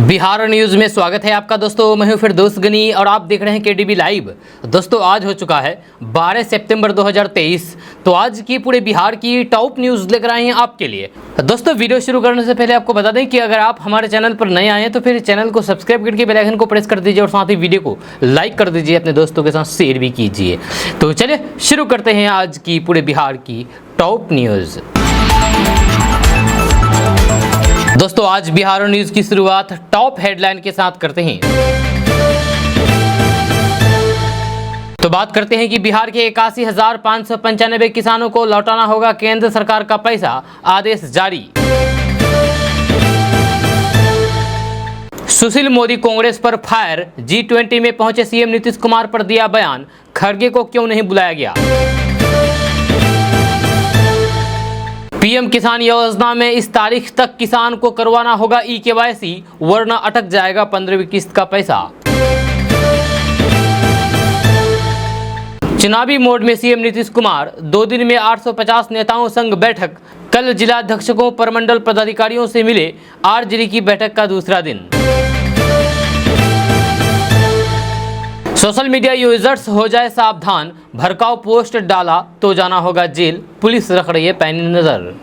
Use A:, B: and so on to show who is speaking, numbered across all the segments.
A: Bihar news में स्वागत है आपका दोस्तों। मैं हूं फिरदौस गनी और आप देख रहे हैं केडीबी लाइव। दोस्तों आज हो चुका है 12 सितंबर 2023। तो आज की पूरे बिहार की टॉप न्यूज लेकर आए हैं आपके लिए। दोस्तों वीडियो शुरू करने से पहले आपको बता दें कि अगर आप हमारे चैनल पर नए आए हैं तो फिर चैनल को सब्सक्राइब करके बेल आइकन को प्रेस कर दीजिए और साथ ही वीडियो को लाइक कर दीजिए, अपने दोस्तों के साथ शेयर भी कीजिए। तो चलिए शुरू करते हैं आज की पूरे बिहार की टॉप न्यूज। दोस्तों आज बिहार न्यूज की शुरुआत टॉप हेडलाइन के साथ करते हैं। तो बात करते हैं कि बिहार के 81,595 किसानों को लौटाना होगा केंद्र सरकार का पैसा, आदेश जारी। सुशील मोदी कांग्रेस पर फायर, G20 में पहुंचे सीएम नीतीश कुमार पर दिया बयान, खड़गे को क्यों नहीं बुलाया गया। पीएम किसान योजना में इस तारीख तक किसान को करवाना होगा ई-KYC, वरना अटक जाएगा 15वीं किस्त का पैसा। चुनावी मोड में सीएम नीतीश कुमार, 2 दिन में 850 नेताओं संग बैठक। कल जिलाध्यक्षों प्रमंडल पदाधिकारियों से मिले आरजेडी की बैठक का दूसरा दिन। सोशल मीडिया यूजर्स हो जाए सावधान, भड़काऊ पोस्ट डाला तो जाना होगा जेल, पुलिस रख रही है पैनी नजर।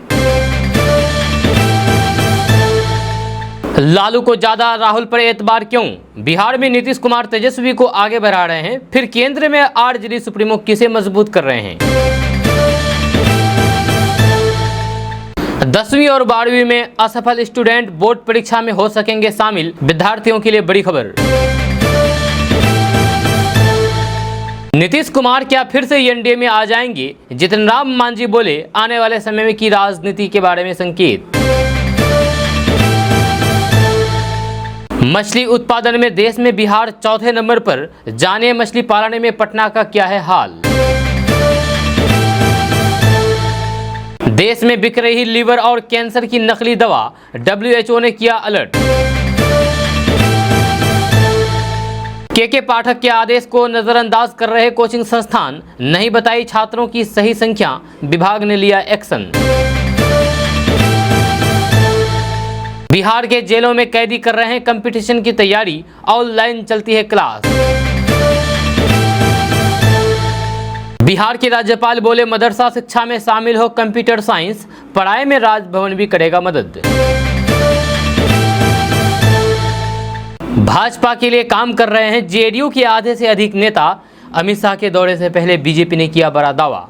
A: लालू को ज्यादा राहुल पर एतबार क्यों, बिहार में नीतीश कुमार तेजस्वी को आगे बढ़ा रहे हैं, फिर केंद्र में आरजेडी सुप्रीमो किसे मजबूत कर रहे हैं। 10वीं और 12वीं में असफल स्टूडेंट बोर्ड परीक्षा में हो सकेंगे शामिल, विद्यार्थियों के लिए बड़ी खबर। नीतीश कुमार क्या फिर से एनडीए में आ जाएंगे, जितन राम मांझी बोले आने वाले समय में की राजनीति के बारे में संकेत। मछली उत्पादन में देश में बिहार चौथे नंबर पर, जानिए मछली पालन में पटना का क्या है हाल। देश में बिक रही लीवर और कैंसर की नकली दवा, WHO ने किया अलर्ट। के पाठक के आदेश को नजरअंदाज कर रहे कोचिंग संस्थान, नहीं बताई छात्रों की सही संख्या, विभाग ने लिया एक्शन। बिहार के जेलों में कैदी कर रहे हैं कंपटीशन की तैयारी, ऑनलाइन चलती है क्लास। बिहार के राज्यपाल बोले मदरसा शिक्षा में शामिल हो कंप्यूटर साइंस, पढ़ाई में राजभवन भी करेगा मदद। भाजपा के लिए काम कर रहे हैं जेडीयू के आधे से अधिक नेता, अमित शाह के दौरे से पहले बीजेपी ने किया बड़ा दावा।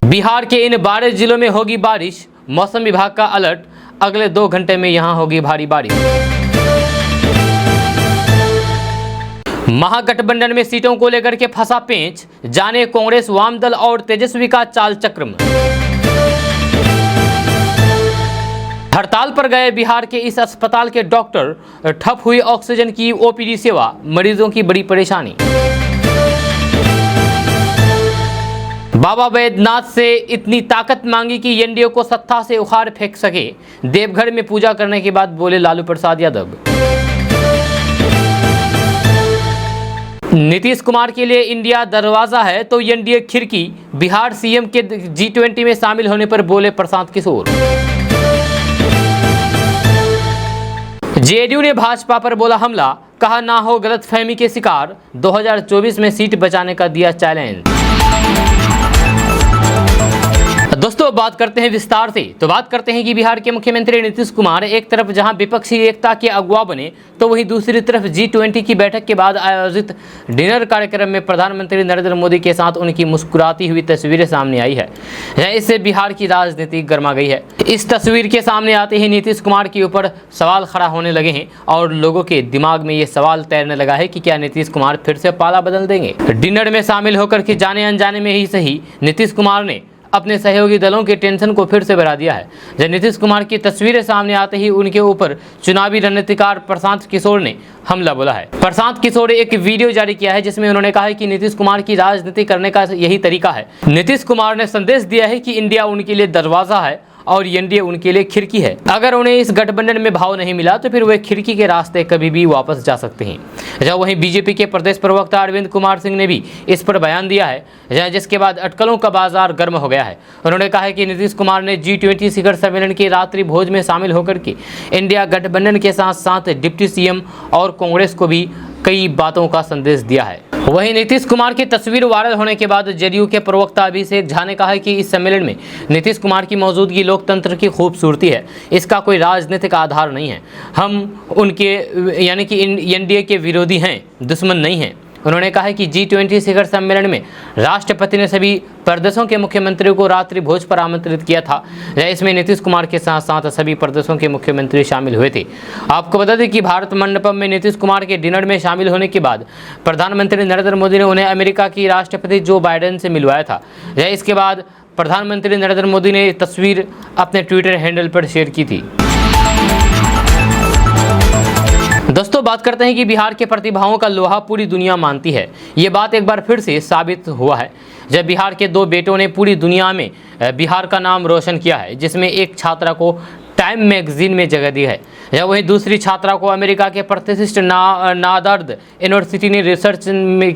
A: बिहार के इन 12 जिलों में होगी बारिश, मौसम विभाग का अलर्ट, अगले 2 घंटे में यहां होगी भारी बारिश। महागठबंधन में सीटों को लेकर के फंसा पेंच, जाने कांग्रेस वामदल और तेजस्वी का चाल चक्र। हड़ताल पर गए बिहार के इस अस्पताल के डॉक्टर, ठप हुई ऑक्सीजन की ओपीडी सेवा, मरीजों की बड़ी परेशानी। बाबा बैद्यनाथ से इतनी ताकत मांगी कि एनडीए को सत्ता से उखाड़ फेंक सके, देवघर में पूजा करने के बाद बोले लालू प्रसाद यादव। नीतीश कुमार के लिए इंडिया दरवाजा है तो एनडीए खिड़की, बिहार सीएम के G20 में शामिल होने पर बोले प्रशांत किशोर। जेडीयू ने भाजपा पर बोला हमला, कहा ना हो गलतफहमी के शिकार, 2024 में सीट बचाने का दिया चैलेंज। दोस्तों बात करते हैं विस्तार से। तो बात करते हैं कि बिहार के मुख्यमंत्री नीतीश कुमार एक तरफ जहां विपक्षी एकता के अगुवा बने, तो वहीं दूसरी तरफ G20 की बैठक के बाद आयोजित डिनर कार्यक्रम में प्रधानमंत्री नरेंद्र मोदी के साथ उनकी मुस्कुराती हुई तस्वीरें सामने आई है। इससे बिहार की राजनीति गर्मा गई है। इस तस्वीर के सामने आते ही नीतीश कुमार के ऊपर सवाल खड़ा होने लगे हैं और लोगों के दिमाग में ये सवाल तैरने लगा है कि क्या नीतीश कुमार फिर से पाला बदल देंगे। डिनर में शामिल होकर के जाने अनजाने में ही सही, नीतीश कुमार ने अपने सहयोगी दलों के टेंशन को फिर से बढ़ा दिया है। जब नीतीश कुमार की तस्वीरें सामने आते ही उनके ऊपर चुनावी रणनीतिकार प्रशांत किशोर ने हमला बोला है। प्रशांत किशोर ने एक वीडियो जारी किया है जिसमें उन्होंने कहा है कि नीतीश कुमार की राजनीति करने का यही तरीका है। नीतीश कुमार ने संदेश दिया है कि इंडिया उनके लिए दरवाजा है और एनडीए उनके लिए खिड़की है। अगर उन्हें इस गठबंधन में भाव नहीं मिला तो फिर वे खिड़की के रास्ते कभी भी वापस जा सकते हैं। जब वहीं बीजेपी के प्रदेश प्रवक्ता अरविंद कुमार सिंह ने भी इस पर बयान दिया है, जिसके बाद अटकलों का बाजार गर्म हो गया है। उन्होंने कहा है कि नीतीश कुमार ने G20 शिखर सम्मेलन के रात्रि भोज में शामिल होकर के इंडिया गठबंधन के साथ साथ डिप्टी सीएम और कांग्रेस को भी कई बातों का संदेश दिया है। वहीं नीतीश कुमार की तस्वीर वायरल होने के बाद जदयू के प्रवक्ता अभिषेक झा ने कहा है कि इस सम्मेलन में नीतीश कुमार की मौजूदगी लोकतंत्र की खूबसूरती है, इसका कोई राजनीतिक आधार नहीं है। हम उनके यानी कि एनडीए के विरोधी हैं, दुश्मन नहीं हैं। उन्होंने कहा है कि G20 शिखर सम्मेलन में राष्ट्रपति ने सभी प्रदेशों के मुख्यमंत्रियों को रात्रि भोज पर आमंत्रित किया था। इसमें नीतीश कुमार के साथ साथ सभी प्रदेशों के मुख्यमंत्री शामिल हुए थे। आपको बता दें कि भारत मंडपम में नीतीश कुमार के डिनर में शामिल होने के बाद प्रधानमंत्री नरेंद्र मोदी ने उन्हें अमेरिका की राष्ट्रपति जो बाइडेन से मिलवाया था। इसके बाद प्रधानमंत्री नरेंद्र मोदी ने तस्वीर अपने ट्विटर हैंडल पर शेयर की थी। दोस्तों, बात करते हैं कि बिहार के प्रतिभाओं का लोहा पूरी दुनिया मानती है। ये बात एक बार फिर से साबित हुआ है जब बिहार के दो बेटों ने पूरी दुनिया में बिहार का नाम रोशन किया है, जिसमें एक छात्रा को टाइम मैगजीन में जगह दी है, या वहीं दूसरी छात्रा को अमेरिका के प्रतिष्ठित नादर्द यूनिवर्सिटी ने रिसर्च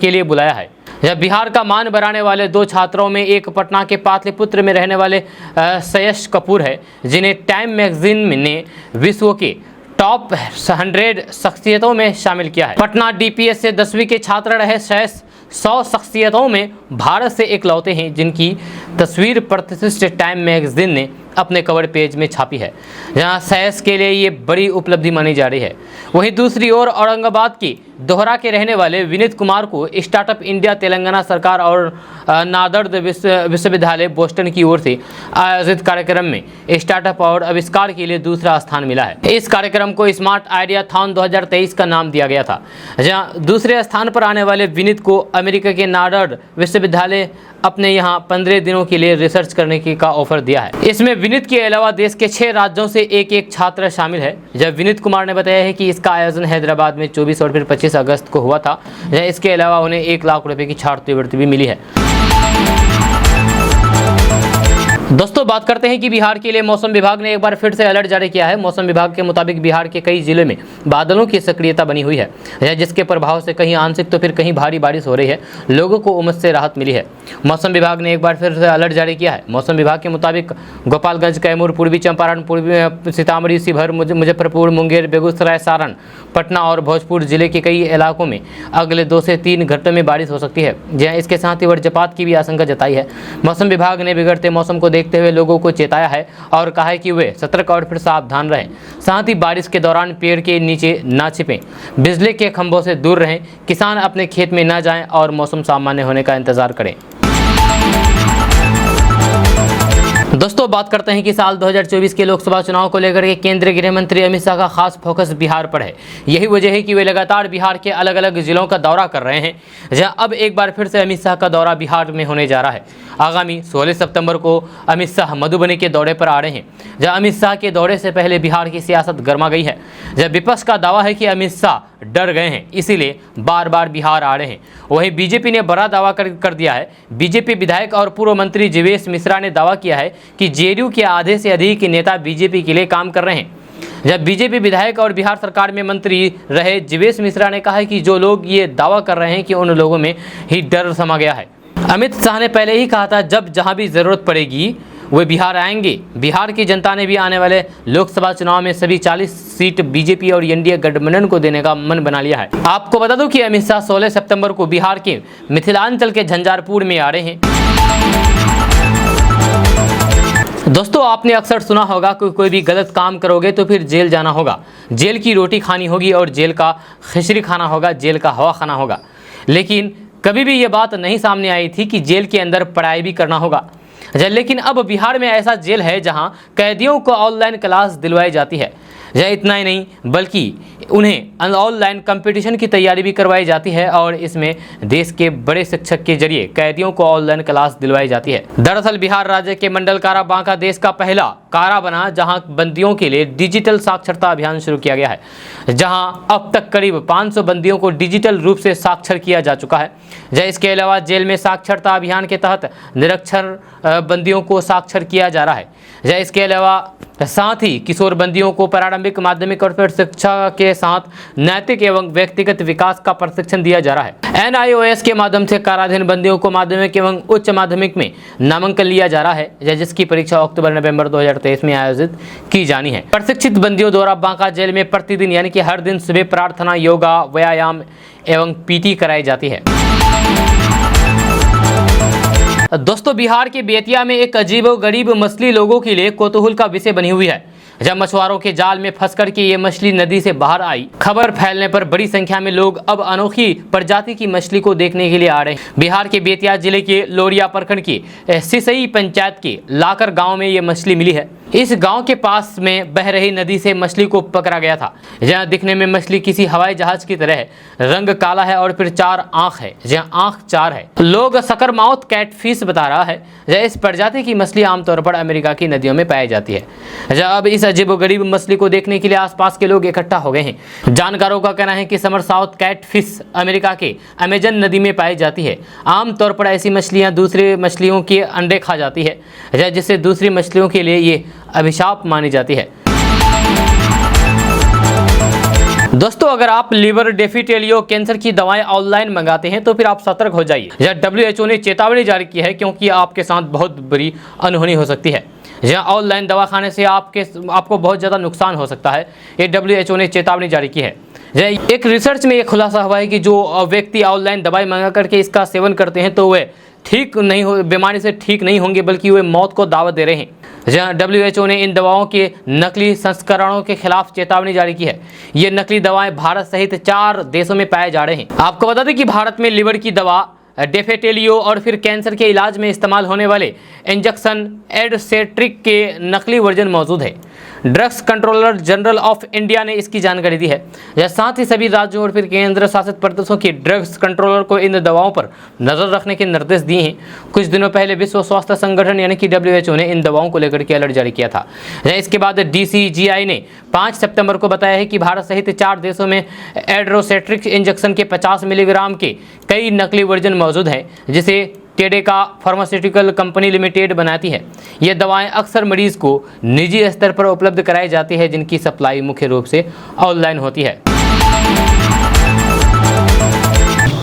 A: के लिए बुलाया है। जब बिहार का मान बढ़ाने वाले दो छात्रों में एक पटना के पाटलिपुत्र में रहने वाले सयश कपूर है, जिन्हें टाइम मैगजीन ने विश्व के टॉप 100 शख्सियतों में शामिल किया है। पटना डीपीएस से 10वीं के छात्र रहे सयश 100 शख्सियतों में भारत से इकलौते हैं जिनकी तस्वीर प्रतिष्ठित टाइम मैगजीन ने अपने कवर पेज में छापी है, जहां सयश के लिए ये बड़ी उपलब्धि मानी जा रही है। वहीं दूसरी ओर औरंगाबाद की दोहरा के रहने वाले विनीत कुमार को स्टार्टअप इंडिया तेलंगाना सरकार और नादर्द विश्वविद्यालय बोस्टन की ओर से आयोजित कार्यक्रम में स्टार्टअप और आविष्कार के लिए दूसरा स्थान मिला है। इस कार्यक्रम को स्मार्ट आइडिया थॉन 2023 का नाम दिया गया था, जहां दूसरे स्थान पर आने वाले विनीत को अमेरिका के नादर्द विश्वविद्यालय अपने यहां 15 दिनों के लिए रिसर्च करने का ऑफर दिया है। इसमें विनीत के अलावा देश के 6 राज्यों से एक छात्र शामिल है। जब विनीत कुमार ने बताया है कि इसका आयोजन हैदराबाद में 24 और फिर 25 अगस्त को हुआ था। इसके अलावा उन्हें 1 लाख रुपए की छात्रवृत्ति भी मिली है। दोस्तों, बात करते हैं कि बिहार के लिए मौसम विभाग ने एक बार फिर से अलर्ट जारी किया है। मौसम विभाग के मुताबिक बिहार के कई जिलों में बादलों की सक्रियता बनी हुई है, जिसके प्रभाव से कहीं आंशिक तो फिर कहीं भारी बारिश हो रही है। लोगों को उमस से राहत मिली है। मौसम विभाग ने एक बार फिर से अलर्ट जारी किया है। मौसम विभाग के मुताबिक गोपालगंज, कैमूर, पूर्वी चंपारण, पूर्वी सीतामढ़ी, शिवहर, मुजफ्फरपुर, मुंगेर, बेगूसराय, सारण, पटना और भोजपुर जिले के कई इलाकों में अगले 2 से 3 घंटों में बारिश हो सकती है। जहाँ इसके साथ ही वज्रपात की भी आशंका जताई है। मौसम विभाग ने बिगड़ते मौसम को देखते हुए लोगों को चेताया है और कहा है कि वे सतर्क और फिर सावधान रहें। साथ ही बारिश के दौरान पेड़ के नीचे ना छिपें, बिजली के खंभों से दूर रहें, किसान अपने खेत में ना जाएं और मौसम सामान्य होने का इंतजार करें। दोस्तों, बात करते हैं कि साल 2024 के लोकसभा चुनाव को लेकर के केंद्रीय गृह मंत्री अमित शाह का खास फोकस बिहार पर है। यही वजह है कि वे लगातार बिहार के अलग अलग जिलों का दौरा कर रहे हैं, जहां अब एक बार फिर से अमित शाह का दौरा बिहार में होने जा रहा है। आगामी 16 सितंबर को अमित शाह मधुबनी के दौरे पर आ रहे हैं। जहां अमित शाह के दौरे से पहले बिहार की सियासत गर्मा गई है। जब विपक्ष का दावा है कि अमित शाह डर गए हैं, इसीलिए बार बार बिहार आ रहे हैं। वहीं बीजेपी ने बड़ा दावा कर दिया है। बीजेपी विधायक और पूर्व मंत्री जीवेश मिश्रा ने दावा किया है कि जेडीयू के आधे से अधिक नेता बीजेपी के लिए काम कर रहे हैं। जब बीजेपी विधायक और बिहार सरकार में मंत्री रहे जीवेश मिश्रा ने कहा है कि जो लोग ये दावा कर रहे हैं कि उन लोगों में ही डर समा गया है। अमित शाह ने पहले ही कहा था जब जहां भी जरूरत पड़ेगी वे बिहार आएंगे। बिहार की जनता ने भी आने वाले लोकसभा चुनाव में सभी 40 सीट बीजेपी और एनडीए गठबंधन को देने का मन बना लिया है। आपको बता दूं कि अमित शाह 16 सितंबर को बिहार के मिथिलांचल के झंझारपुर में आ रहे हैं। दोस्तों, आपने अक्सर सुना होगा कि कोई भी गलत काम करोगे तो फिर जेल जाना होगा, जेल की रोटी खानी होगी और जेल का खिचड़ी खाना होगा, जेल का हवा खाना होगा। लेकिन कभी भी ये बात नहीं सामने आई थी कि जेल के अंदर पढ़ाई भी करना होगा। लेकिन अब बिहार में ऐसा जेल है जहां कैदियों को ऑनलाइन क्लास दिलवाई जाती है। इतना ही नहीं बल्कि उन्हें ऑनलाइन कंपटीशन की तैयारी भी करवाई जाती है और इसमें देश के बड़े शिक्षक के जरिए कैदियों को ऑनलाइन क्लास दिलवाई जाती है। दरअसल बिहार राज्य के मंडल कारा बांका देश का पहला कारा बना जहां बंदियों के लिए डिजिटल साक्षरता अभियान शुरू किया गया है, जहां अब तक करीब 500 बंदियों को डिजिटल रूप से साक्षर किया जा चुका है। इसके अलावा जेल में साक्षरता अभियान के तहत निरक्षर बंदियों को साक्षर किया जा रहा है। इसके अलावा साथ ही किशोर बंदियों को प्रारंभिक, माध्यमिक और फिर शिक्षा के साथ नैतिक एवं व्यक्तिगत विकास का प्रशिक्षण दिया जा रहा है। NIOS के माध्यम से काराधीन बंदियों को माध्यमिक एवं उच्च माध्यमिक में नामांकन लिया जा रहा है, जिसकी परीक्षा अक्टूबर-नवंबर 2023 में आयोजित की जानी है। प्रशिक्षित बंदियों द्वारा बांका जेल में प्रतिदिन यानी कि हर दिन सुबह प्रार्थना, योगा, व्यायाम एवं PT कराई जाती है। दोस्तों, बिहार के बेतिया में एक अजीबोगरीब मछली लोगों के लिए कौतूहल का विषय बनी हुई है। जब मछुआरों के जाल में फंसकर के ये मछली नदी से बाहर आई, खबर फैलने पर बड़ी संख्या में लोग अब अनोखी प्रजाति की मछली को देखने के लिए आ रहे हैं। बिहार के बेतिया जिले के लोरिया प्रखंड की सिसई पंचायत के लाकर गांव में ये मछली मिली है। इस गांव के पास में बह रही नदी से मछली को पकड़ा गया था। जहाँ दिखने में मछली किसी हवाई जहाज की तरह है, रंग काला है और फिर 4 आंख है, जहाँ आंख 4 है। लोग सकरमाउथ कैटफिश बता रहा है। इस प्रजाति की मछली आमतौर पर अमेरिका की नदियों में पाई जाती है। अब इस अजीबोगरीब मछली को देखने के लिए आसपास के लोग इकट्ठा हो गए हैं। जानकारों का कहना है कि समरसाउथ कैटफिश अमेरिका के अमेजन नदी में पाई जाती है। आमतौर पर ऐसी मछलियां दूसरी मछलियों के अंडे खा जाती है, जिससे दूसरी मछलियों के लिए ये अभिशाप मानी जाती है। दोस्तों, अगर आप लिवर, डेफिटेलियो, कैंसर की दवाएं ऑनलाइन मंगाते हैं तो फिर आप सतर्क हो जाइए। WHO ने चेतावनी जारी की है क्योंकि आपके साथ बहुत बड़ी अनहोनी हो सकती है। जहां ऑनलाइन दवा खाने से आपको बहुत ज़्यादा नुकसान हो सकता है, ये WHO ने चेतावनी जारी की है। एक रिसर्च में ये खुलासा हुआ है कि जो व्यक्ति ऑनलाइन दवाई मंगा करके इसका सेवन करते हैं तो वे ठीक नहीं हो, बीमारी से ठीक नहीं होंगे बल्कि वे मौत को दावत दे रहे हैं। जहां WHO ने इन दवाओं के नकली संस्करणों के खिलाफ चेतावनी जारी की है। ये नकली दवाएं भारत सहित 4 देशों में पाए जा रहे हैं। आपको बता दें कि भारत में लिवर की दवा डेफेटेलियो और फिर कैंसर के इलाज में इस्तेमाल होने वाले इंजेक्शन एडसेट्रिक के नकली वर्जन मौजूद है। Drugs controller general of India ने इसकी जानकारी दी है। साथ ही सभी राज्यों और फिर केंद्र शासित प्रदेशों की ड्रग्स कंट्रोलर को इन दवाओं पर नजर रखने के निर्देश दिए हैं। कुछ दिनों पहले विश्व स्वास्थ्य संगठन यानी कि WHO ने इन दवाओं को लेकर के अलर्ट जारी किया था। इसके बाद DCGI ने 5 सितंबर को बताया है कि भारत सहित 4 देशों में एड्रोसेट्रिक इंजेक्शन के 50 मिलीग्राम के कई नकली वर्जन मौजूद हैं, जिसे टेडेका फार्मास्यूटिकल कंपनी लिमिटेड बनाती है। ये दवाएं अक्सर मरीज को निजी स्तर पर उपलब्ध कराई जाती है, जिनकी सप्लाई मुख्य रूप से ऑनलाइन होती है।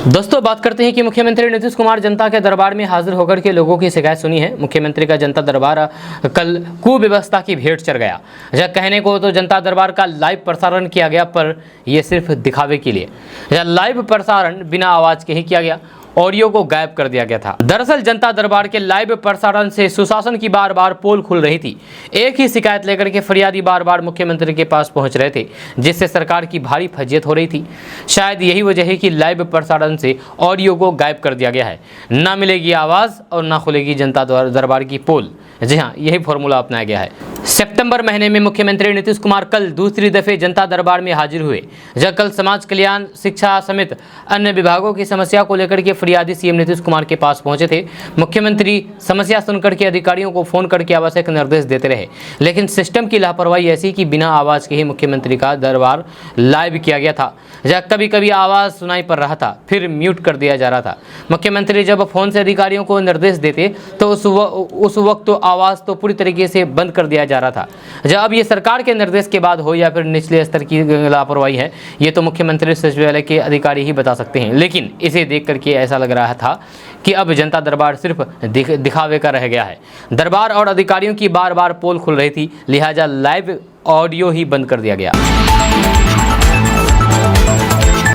A: दोस्तों, बात करते हैं कि मुख्यमंत्री नीतीश कुमार जनता के दरबार में हाजिर होकर के लोगों की शिकायत सुनी है। मुख्यमंत्री का जनता दरबार कल कुव्यवस्था की भेंट चढ़ गया। जब कहने को तो जनता दरबार का लाइव प्रसारण किया गया, पर यह सिर्फ दिखावे के लिए। लाइव प्रसारण बिना आवाज के ही किया गया, ऑडियो को गायब कर दिया गया था। दरअसल जनता दरबार के लाइव प्रसारण से सुशासन की बार बार पोल खुल रही थी। एक ही शिकायत लेकर के फरियादी बार बार मुख्यमंत्री के पास पहुंच रहे थे, जिससे सरकार की भारी फजीयत हो रही थी। शायद यही वजह है कि लाइव प्रसारण से ऑडियो को गायब कर दिया गया है। ना मिलेगी आवाज़ और ना खुलेगी जनता दरबार की पोल। जी हाँ, यही फॉर्मूला अपनाया गया है। सितंबर महीने में मुख्यमंत्री नीतीश कुमार कल दूसरी दफे जनता दरबार में हाजिर हुए। जब कल समाज कल्याण, शिक्षा समेत अन्य विभागों की समस्या को लेकर के फरियादी CM नीतीश कुमार के पास पहुंचे थे। मुख्यमंत्री समस्या सुनकर के अधिकारियों को फोन करके आवश्यक निर्देश देते रहे, लेकिन सिस्टम की लापरवाही ऐसी कि बिना आवाज के ही मुख्यमंत्री का दरबार लाइव किया गया था। जब कभी कभी आवाज सुनाई पड़ रहा था, फिर म्यूट कर दिया जा रहा था। मुख्यमंत्री जब फोन से अधिकारियों को निर्देश देते तो उस वक्त तो आवाज तो पूरी तरीके से बंद कर दिया जा रहा था। जब ये सरकार के निर्देश के बाद हो या फिर निचले स्तर की लापरवाही है, ये तो मुख्यमंत्री सचिवालय के अधिकारी ही बता सकते हैं। लेकिन इसे देख करके ऐसा लग रहा था कि अब जनता दरबार सिर्फ दिखावे का रह गया है। दरबार और अधिकारियों की बार बार पोल खुल रही थी, लिहाजा लाइव ऑडियो ही बंद कर दिया गया।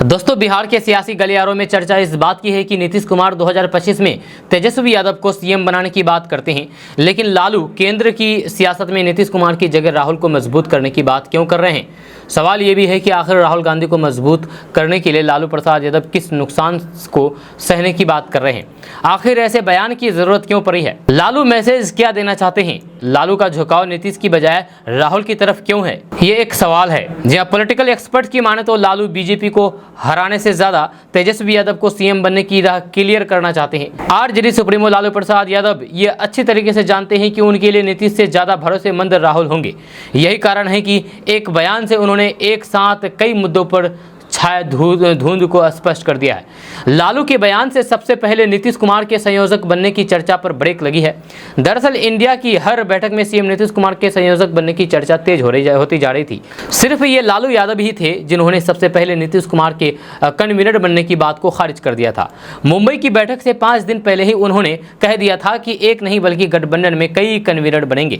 A: दोस्तों, बिहार के सियासी गलियारों में चर्चा इस बात की है कि नीतीश कुमार 2025 में तेजस्वी यादव को CM बनाने की बात करते हैं, लेकिन लालू केंद्र की सियासत में नीतीश कुमार की जगह राहुल को मजबूत करने की बात क्यों कर रहे हैं। सवाल ये भी है कि आखिर राहुल गांधी को मजबूत करने के लिए लालू प्रसाद यादव किस नुकसान को सहने की बात कर रहे हैं। आखिर ऐसे बयान की जरूरत क्यों पड़ी है? लालू मैसेज क्या देना चाहते हैं? लालू का झुकाव नीतीश की बजाय राहुल की तरफ क्यों है? ये एक सवाल है। जहां पॉलिटिकल एक्सपर्ट की माने तो लालू बीजेपी को हराने से ज्यादा तेजस्वी यादव को सीएम बनने की राह क्लियर करना चाहते हैं। आरजेडी सुप्रीमो लालू प्रसाद यादव ये अच्छी तरीके से जानते हैं कि उनके लिए नीतीश से ज्यादा भरोसेमंद राहुल होंगे। यही कारण है कि एक बयान से उन्होंने एक साथ कई मुद्दों पर छाया धुंध को स्पष्ट कर दिया है। लालू के बयान से सबसे पहले नीतीश कुमार के संयोजक बनने की चर्चा पर ब्रेक लगी है। दरअसल इंडिया की हर बैठक में सीएम नीतीश कुमार के संयोजक बनने की चर्चा तेज होती जा रही थी। सिर्फ ये लालू यादव ही थे जिन्होंने सबसे पहले नीतीश कुमार के कन्वीनर बनने की बात को खारिज कर दिया था। मुंबई की बैठक से 5 दिन पहले ही उन्होंने कह दिया था कि एक नहीं बल्कि गठबंधन में कई कन्वीनर बनेंगे।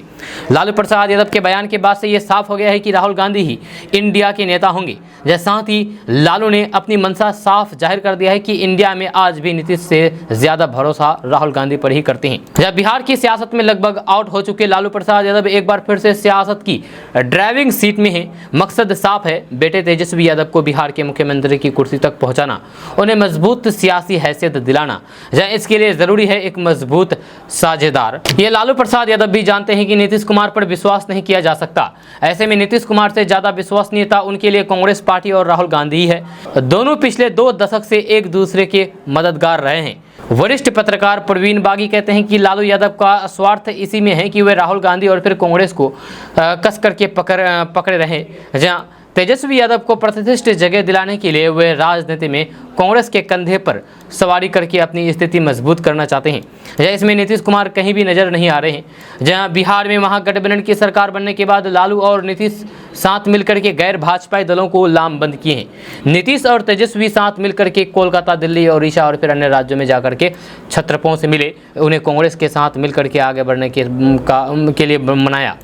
A: लालू प्रसाद यादव के बयान के बाद से ये साफ हो गया है कि राहुल गांधी ही इंडिया के नेता होंगे। साथ ही लालू ने अपनी मंशा साफ जाहिर कर दिया है कि इंडिया में आज भी नीतीश से ज्यादा भरोसा राहुल गांधी पर ही करते हैं। जब बिहार की सियासत में लगभग आउट हो चुके लालू प्रसाद यादव एक बार फिर से सियासत की ड्राइविंग सीट में हैं। मकसद साफ है, बेटे तेजस्वी यादव को बिहार के मुख्यमंत्री की कुर्सी तक पहुंचाना, उन्हें मजबूत सियासी हैसियत दिलाना। इसके लिए जरूरी है एक मजबूत साझेदार। ये लालू प्रसाद यादव भी जानते हैं कि नीतीश कुमार पर विश्वास नहीं किया जा सकता। ऐसे में नीतीश कुमार से ज्यादा विश्वसनीयता उनके लिए कांग्रेस पार्टी और राहुल गांधी ही है। दोनों पिछले 2 दशक से एक दूसरे के मददगार रहे हैं। वरिष्ठ पत्रकार प्रवीण बागी कहते हैं कि लालू यादव का स्वार्थ इसी में है कि वे राहुल गांधी और फिर कांग्रेस को कस करके पकड़े रहे। जहां तेजस्वी यादव को प्रतिष्ठित जगह दिलाने के लिए वे राजनीति में कांग्रेस के कंधे पर सवारी करके अपनी स्थिति मजबूत करना चाहते हैं। इसमें नीतीश कुमार कहीं भी नजर नहीं आ रहे हैं। जहां बिहार में महागठबंधन की सरकार बनने के बाद लालू और नीतीश साथ मिलकर के गैर भाजपाई दलों को लामबंद किए हैं। नीतीश और तेजस्वी साथ मिलकर के कोलकाता, दिल्ली, ओडिशा और फिर अन्य राज्यों में जाकर के छत्रपों से मिले, उन्हें कांग्रेस के साथ मिलकर के आगे बढ़ने के लिए मनाया।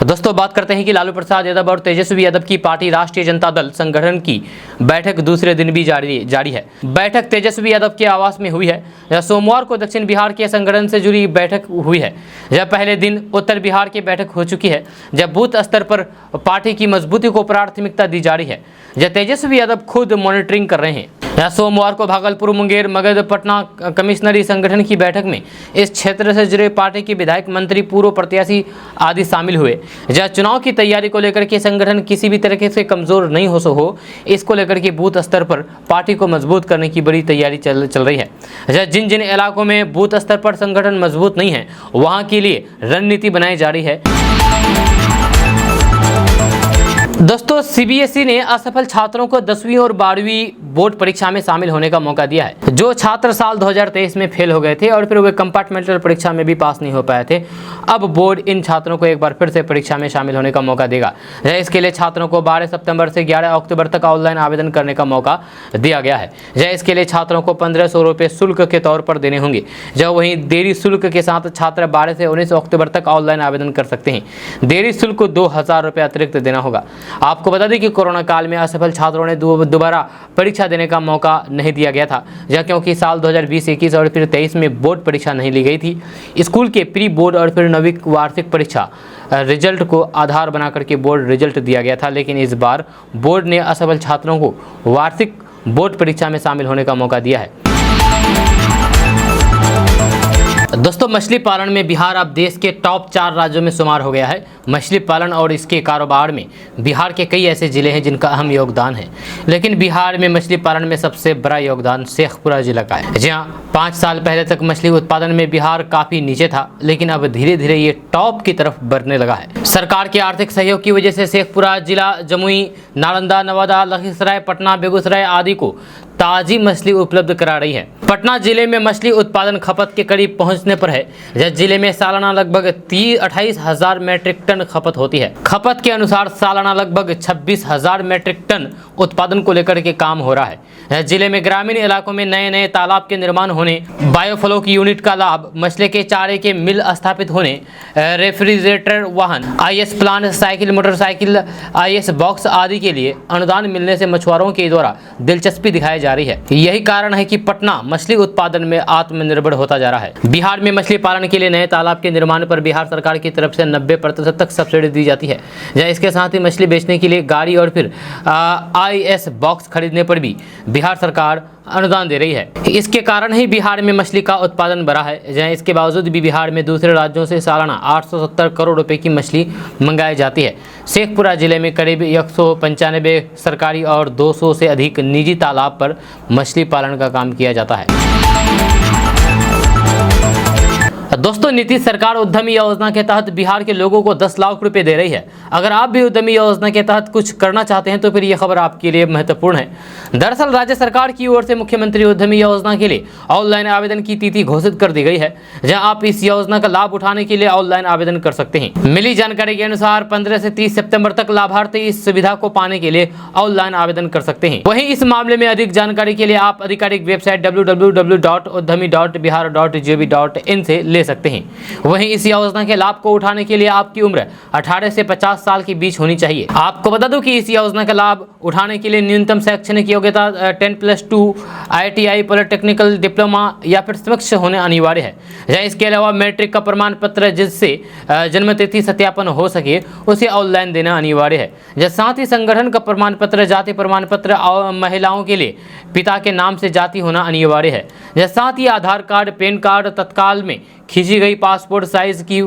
A: दोस्तों बात करते हैं कि लालू प्रसाद यादव और तेजस्वी यादव की पार्टी राष्ट्रीय जनता दल संगठन की बैठक दूसरे दिन भी जारी है। बैठक तेजस्वी यादव के आवास में हुई है। सोमवार को दक्षिण बिहार के संगठन से जुड़ी बैठक हुई है। जब पहले दिन उत्तर बिहार की बैठक हो चुकी है, जब बूथ स्तर पर पार्टी की मजबूती को प्राथमिकता दी जा रही है। जब तेजस्वी यादव खुद मॉनिटरिंग कर रहे हैं। सोमवार को भागलपुर, मुंगेर, मगध, पटना कमिश्नरी संगठन की बैठक में इस क्षेत्र से जुड़े पार्टी के विधायक, मंत्री, पूर्व प्रत्याशी आदि शामिल हुए। जहां चुनाव की तैयारी को लेकर के संगठन किसी भी तरीके से कमजोर नहीं हो इसको लेकर के बूथ स्तर पर पार्टी को मजबूत करने की बड़ी तैयारी चल रही है। जिन इलाकों में बूथ स्तर पर संगठन मजबूत नहीं है वहां के लिए रणनीति बनाई जा रही है। दोस्तों सीबीएसई ने असफल छात्रों को 10वीं और 12वीं बोर्ड परीक्षा में शामिल होने का मौका दिया है। जो छात्र साल 2023 में फेल हो गए थे और फिर वे कंपार्टमेंटल परीक्षा में भी पास नहीं हो पाए थे, अब बोर्ड इन छात्रों को एक बार फिर से परीक्षा में शामिल होने का मौका देगा। इसके लिए छात्रों को 12 सितंबर से 11 अक्टूबर तक ऑनलाइन आवेदन करने का मौका दिया गया है। इसके लिए छात्रों को 1500 रुपये शुल्क के तौर पर देने होंगे। जब वहीं देरी शुल्क के साथ छात्र 12 से 19 अक्टूबर तक ऑनलाइन आवेदन कर सकते हैं। देरी शुल्क को 2000 रुपये अतिरिक्त देना होगा। आपको बता दें कि कोरोना काल में असफल छात्रों ने दोबारा परीक्षा देने का मौका नहीं दिया गया था, क्योंकि साल 2020, 21 और फिर 23 में बोर्ड परीक्षा नहीं ली गई थी। स्कूल के प्री बोर्ड और फिर नवीं वार्षिक परीक्षा रिजल्ट को आधार बनाकर के बोर्ड रिजल्ट दिया गया था, लेकिन इस बार बोर्ड ने असफल छात्रों को वार्षिक बोर्ड परीक्षा में शामिल होने का मौका दिया है। दोस्तों मछली पालन में बिहार अब देश के टॉप 4 राज्यों में शुमार हो गया है। मछली पालन और इसके कारोबार में बिहार के कई ऐसे जिले हैं जिनका अहम योगदान है, लेकिन बिहार में मछली पालन में सबसे बड़ा योगदान शेखपुरा जिला का है। जहां 5 साल पहले तक मछली उत्पादन में बिहार काफी नीचे था, लेकिन अब धीरे धीरे ये टॉप की तरफ बढ़ने लगा है। सरकार के आर्थिक सहयोग की वजह से शेखपुरा जिला जमुई, नालंदा, नवादा, लखीसराय, पटना, बेगूसराय आदि को ताजी मछली उपलब्ध करा रही है। पटना जिले में मछली उत्पादन खपत के करीब पहुंचने पर है। जिले में सालाना लगभग 28,000 मैट्रिक टन खपत होती है। खपत के अनुसार सालाना लगभग 26,000 मैट्रिक टन उत्पादन को लेकर के काम हो रहा है। जिले में ग्रामीण इलाकों में नए नए तालाब के निर्माण होने, बायोफ्लो की यूनिट का लाभ, मछली के चारे के मिल स्थापित होने, रेफ्रिजरेटर वाहन, ice plant, cycle, motorcycle, ice box आदि के लिए अनुदान मिलने से मछुआरों के द्वारा दिलचस्पी दिखाई जा रही है। यही कारण है कि पटना मछली उत्पादन में आत्मनिर्भर होता जा रहा है। बिहार में मछली पालन के लिए नए तालाब के निर्माण पर बिहार सरकार की तरफ से 90% तक सब्सिडी दी जाती है। इसके साथ ही मछली बेचने के लिए गाड़ी और फिर आईएस बॉक्स खरीदने पर भी बिहार सरकार अनुदान दे रही है। इसके कारण ही बिहार में मछली का उत्पादन बढ़ा है। जहाँ इसके बावजूद भी बिहार में दूसरे राज्यों से सालाना 870 करोड़ रुपए की मछली मंगाई जाती है। शेखपुरा जिले में करीब 195 सरकारी और 200 से अधिक निजी तालाब पर मछली पालन का काम किया जाता है। दोस्तों, नीतीश सरकार उद्यमी योजना के तहत बिहार के लोगों को 10 लाख रुपए दे रही है। अगर आप भी उद्यमी योजना के तहत कुछ करना चाहते हैं तो फिर यह खबर आपके लिए महत्वपूर्ण है। दरअसल राज्य सरकार की ओर से मुख्यमंत्री उद्यमी योजना के लिए ऑनलाइन आवेदन की तिथि घोषित कर दी गई है, जहां आप इस योजना का लाभ उठाने के लिए ऑनलाइन आवेदन कर सकते हैं। मिली जानकारी के अनुसार 15 से 30 सितंबर तक लाभार्थी इस सुविधा को पाने के लिए ऑनलाइन आवेदन कर सकते हैं। वहीं इस मामले में अधिक जानकारी के लिए आप आधिकारिक वेबसाइट www.uddhami.gov.in से ले सकते हैं। वहीं इस योजना के लाभ को उठाने के लिए आपकी उम्र 18 से 50 साल के बीच होनी चाहिए। आपको बता दूं कि इस योजना का लाभ उठाने के लिए न्यूनतम शैक्षणिक योग्यता 10+2 ITI, पॉलिटेक्निकल डिप्लोमा या फिर समकक्ष होने अनिवार्य है। इसके अलावा मैट्रिक का प्रमाण पत्र जिससे जन्मतिथि सत्यापन हो सके उसे ऑनलाइन देना अनिवार्य है। साथ ही संगठन का प्रमाण पत्र, जाति प्रमाण पत्र और महिलाओं के लिए पिता के नाम से जाति होना अनिवार्य है। साथ ही आधार कार्ड, पैन कार्ड, तत्काल में खींची गई पासपोर्ट साइज की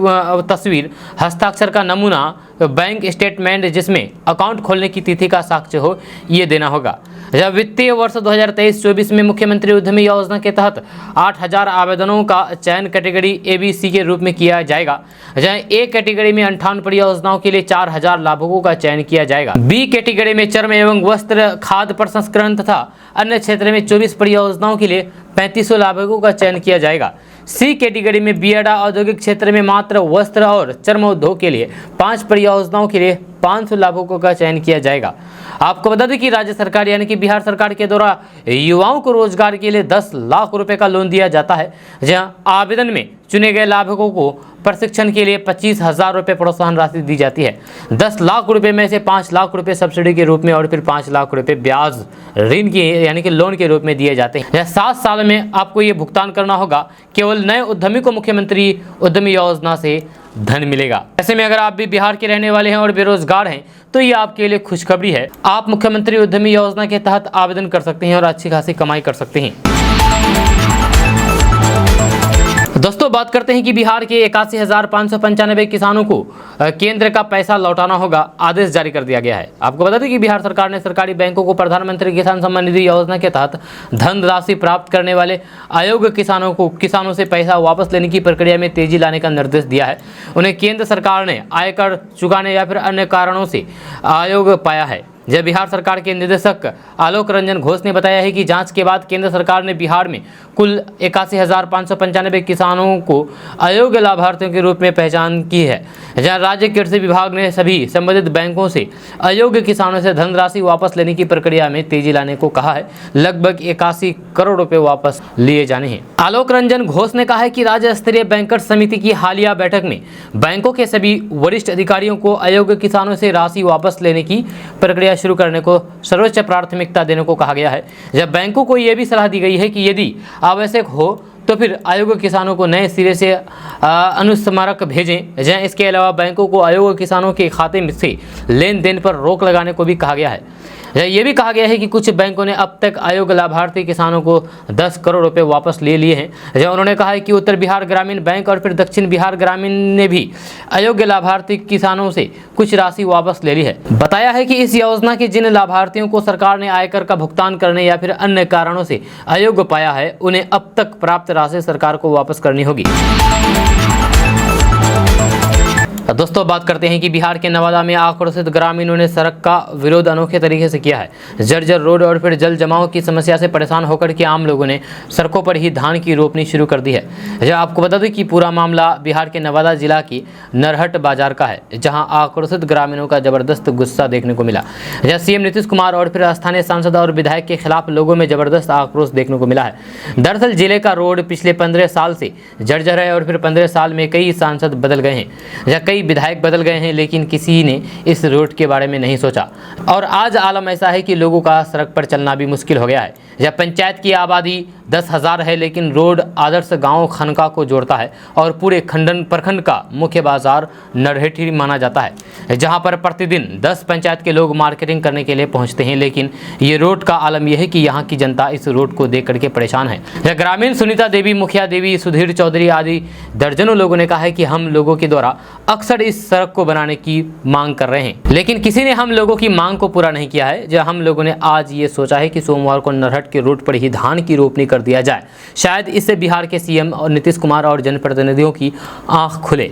A: तस्वीर, हस्ताक्षर का नमूना, बैंक स्टेटमेंट जिसमें अकाउंट खोलने की तिथि का साक्ष्य हो, ये देना होगा। जब वित्तीय वर्ष 2023-24 में मुख्यमंत्री उद्यमी योजना के तहत 8000 आवेदनों का चयन कैटेगरी ABC के रूप में किया जाएगा। जहां A कैटेगरी में 58 परियोजनाओं के लिए 4000 लाभुकों का चयन किया जाएगा। B कैटेगरी में चर्म एवं वस्त्र, खाद्य प्रसंस्करण तथा अन्य क्षेत्र में 24 परियोजनाओं के लिए 3500 लाभुकों का चयन किया जाएगा। C कैटेगरी में बियाडा औद्योगिक क्षेत्र में मात्र वस्त्र और चर्म उद्योग के लिए 5 परियोजनाओं के लिए 500 लाभुकों का चयन किया जाएगा। आपको बता दें कि राज्य सरकार यानी कि बिहार सरकार के द्वारा युवाओं को रोजगार के लिए 10 लाख रुपए का लोन दिया जाता है। जहां आवेदन में चुने गए लाभुकों को प्रशिक्षण के लिए 25,000 रुपए प्रोत्साहन राशि दी जाती है। 10 लाख रुपए में से 5 लाख रुपए सब्सिडी के रूप में और फिर 5 लाख रुपए ब्याज ऋण के यानी कि लोन के रूप में दिए जाते हैं। 7 साल में आपको ये भुगतान करना होगा। केवल नए उद्यमी को मुख्यमंत्री उद्यमी योजना से धन मिलेगा। ऐसे में अगर आप भी बिहार के रहने वाले हैं और बेरोजगार हैं तो ये आपके लिए खुशखबरी है। आप मुख्यमंत्री उद्यमी योजना के तहत आवेदन कर सकते हैं और अच्छी खासी कमाई कर सकते हैं। दोस्तों, बात करते हैं कि बिहार के 81,595 किसानों को केंद्र का पैसा लौटाना होगा, आदेश जारी कर दिया गया है। आपको बता दें कि बिहार सरकार ने सरकारी बैंकों को प्रधानमंत्री किसान सम्मान निधि योजना के तहत धनराशि प्राप्त करने वाले अयोग्य किसानों को किसानों से पैसा वापस लेने की प्रक्रिया में तेजी लाने का निर्देश दिया है। उन्हें केंद्र सरकार ने आयकर चुकाने या फिर अन्य कारणों से अयोग्य पाया है। जब बिहार सरकार के निदेशक आलोक रंजन घोष ने बताया है कि जांच के बाद केंद्र सरकार ने बिहार में कुल 81,595 किसानों को अयोग्य लाभार्थियों के रूप में पहचान की है। जहां राज्य कृषि विभाग ने सभी संबंधित बैंकों से अयोग्य किसानों से धनराशि वापस लेने की प्रक्रिया में तेजी लाने को कहा है। लगभग 81 करोड़ रुपए वापस लिए जाने हैं। आलोक रंजन घोष ने कहा है कि राज्य स्तरीय बैंकर्स समिति की हालिया बैठक में बैंकों के सभी वरिष्ठ अधिकारियों को अयोग्य किसानों से राशि वापस लेने की प्रक्रिया शुरू करने को सर्वोच्च प्राथमिकता देने को कहा गया है। जब बैंकों को यह भी सलाह दी गई है कि यदि आवश्यक हो तो फिर अयोग्य किसानों को नए सिरे से अनुस्मारक भेजें। जहां इसके अलावा बैंकों को अयोग्य किसानों के खाते में से लेन देन पर रोक लगाने को भी कहा गया है। ये भी कहा गया है कि कुछ बैंकों ने अब तक अयोग्य लाभार्थी किसानों को 10 करोड़ रुपए वापस ले लिए हैं। जहां उन्होंने कहा है कि उत्तर बिहार ग्रामीण बैंक और फिर दक्षिण बिहार ग्रामीण ने भी अयोग्य लाभार्थी किसानों से कुछ राशि वापस ले ली है। बताया है कि इस योजना के जिन लाभार्थियों को सरकार ने आयकर का भुगतान करने या फिर अन्य कारणों से अयोग्य पाया है, उन्हें अब तक प्राप्त राशि सरकार को वापस करनी होगी। दोस्तों बात करते हैं कि बिहार के नवादा में आक्रोशित ग्रामीणों ने सड़क का विरोध अनोखे तरीके से किया है। जर्जर रोड और फिर जल जमाव की समस्या से परेशान होकर के आम लोगों ने सड़कों पर ही धान की रोपनी शुरू कर दी है। जब आपको बता दें कि पूरा मामला बिहार के नवादा जिला की नरहट बाजार का है, जहां आक्रोशित ग्रामीणों का जबरदस्त गुस्सा देखने को मिला। जहां सीएम नीतीश कुमार और फिर स्थानीय सांसद और विधायक के खिलाफ लोगों में जबरदस्त आक्रोश देखने को मिला है। दरअसल जिले का रोड पिछले 15 साल से जर्जर है और फिर 15 साल में कई सांसद बदल गए हैं, कई विधायक बदल गए हैं, लेकिन किसी ने इस रोड के बारे में नहीं सोचा। और आज आलम ऐसा है कि लोगों का सड़क पर चलना भी मुश्किल हो गया है। जब पंचायत की आबादी 10,000 है, लेकिन रोड आदर्श गांव खनका को जोड़ता है और पूरे प्रखंड का मुख्य बाजार नरहटी माना जाता है, जहां पर प्रतिदिन 10 पंचायत के लोग मार्केटिंग करने के लिए पहुंचते हैं। लेकिन ये रोड का आलम यह है कि यहाँ की जनता इस रोड को देख करके परेशान है। ग्रामीण सुनीता देवी, मुखिया देवी, सुधीर चौधरी आदि दर्जनों लोगों ने कहा है कि हम लोगों के द्वारा अक्सर इस सड़क को बनाने की मांग कर रहे हैं, लेकिन किसी ने हम लोगों की मांग को पूरा नहीं किया है। जब हम लोगों ने आज ये सोचा है कि सोमवार को नरहट के रोड पर ही धान की रोपनी कर दिया जाए, शायद इससे बिहार के सीएम और नीतीश कुमार और जनप्रतिनिधियों की आंख खुले।